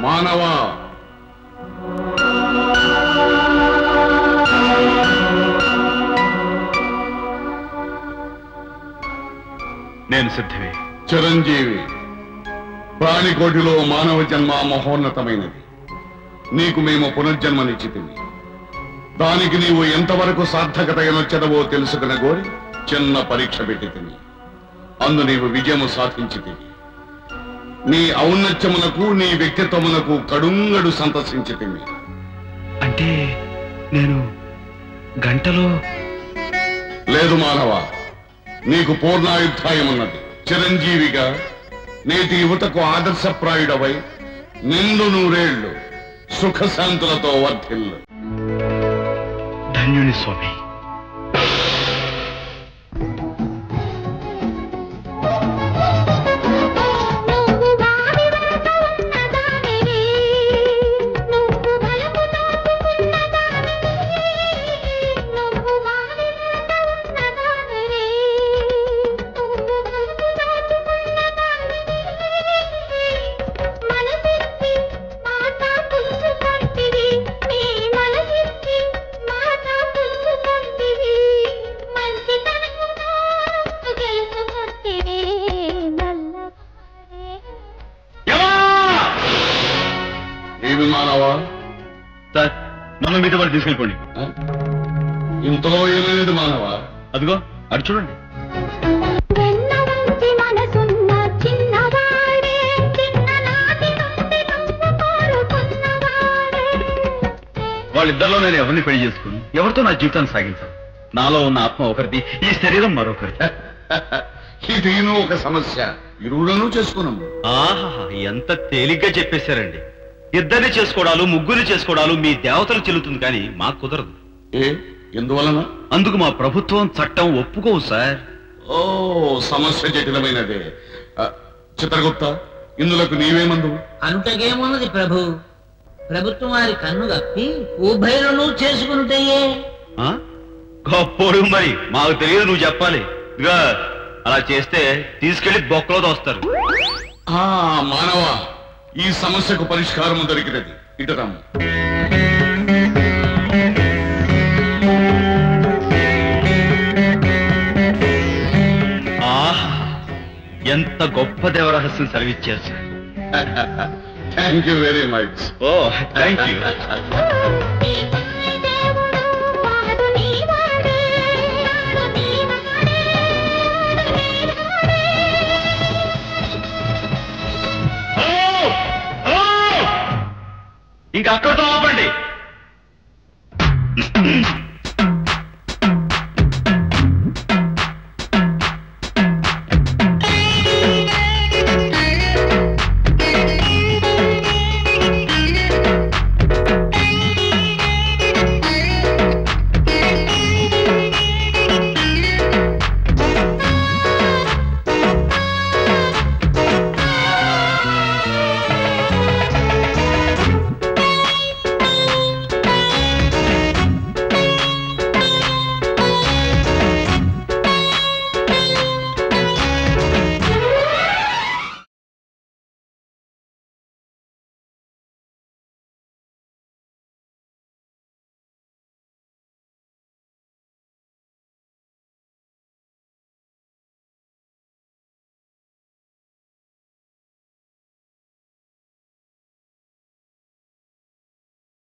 మానవా నేను సిద్ధమే. చిరంజీవి, ప్రాణికోటిలో మానవ జన్మ మహోన్నతమైనది. నీకు మేము పునర్జన్మనిచ్చితిమి. దానికి నీవు ఎంతవరకు సార్థకత ఎనొచ్చదవో తెలుసుకున్న గోరి చిన్న పరీక్ష పెట్టితిమి. అందు నీవు విజయము సాధించితివి. నీ ఔన్నత్యమునకు నీ వ్యక్తిత్వమునకు కడుంగడు సంతసించితిమి. అంటే నేను గంటలో? లేదు మానవ, నీకు పూర్ణాయుద్ధాయమున్నది. చిరంజీవిగా నేటి యువతకు ఆదర్శప్రాయుడవై నిండు నూరేళ్లు సుఖశాంతులతో వర్ధిల్లు. ధన్యుని స్వామి. నన్ను మీతో పాటు తీసుకెళ్ళిపోండి. ఇంతలో ఏమైనది మానవ? అదిగో అటు చూడండి. వాళ్ళిద్దరిలో నేను ఎవరిని పెళ్లి చేసుకుని ఎవరితో నా జీవితాన్ని సాగించాను. నాలో ఉన్న ఆత్మ ఒకరిది, ఈ శరీరం మరొకరిది. ఇది ఒక సమస్య. ఇరువులను చేసుకున్నాము. ఆహా, ఎంత తేలిగ్గా చెప్పేశారండి. ఇద్దరిని చేసుకోవడాలు, ముగ్గురిని చేసుకోవడాలు మీ దేవతలు చెల్లుతుంది, కానీ మాకు కుదరదు. ఎందువలన? అందుకు మా ప్రభుత్వం చట్టం ఒప్పుకోవు సార్. ఓ, సమస్య జటిలమైనదే. చిత్రగుప్త, ఇందులకు నీవేమందు? అంతకేమున్నది ప్రభు. ప్రభుత్వం వారి కన్ను కప్పి ఉభయలను చేసుకుంటాయే. గొప్పోడు, మరి మాకు తెలియదు, నువ్వు చెప్పాలి. ఇదిగా అలా చేస్తే తీసుకెళ్లి బొక్కలో దోస్తారు. మానవ, ఈ సమస్యకు పరిష్కారం దొరికినది. ఇటు రమ్ము. ఎంత గొప్ప దేవరహస్యం సెలవిచ్చారు sir. Thank you very much. ఓ, థ్యాంక్ యూ. ఇంకా అక్కడతో ఆపండి.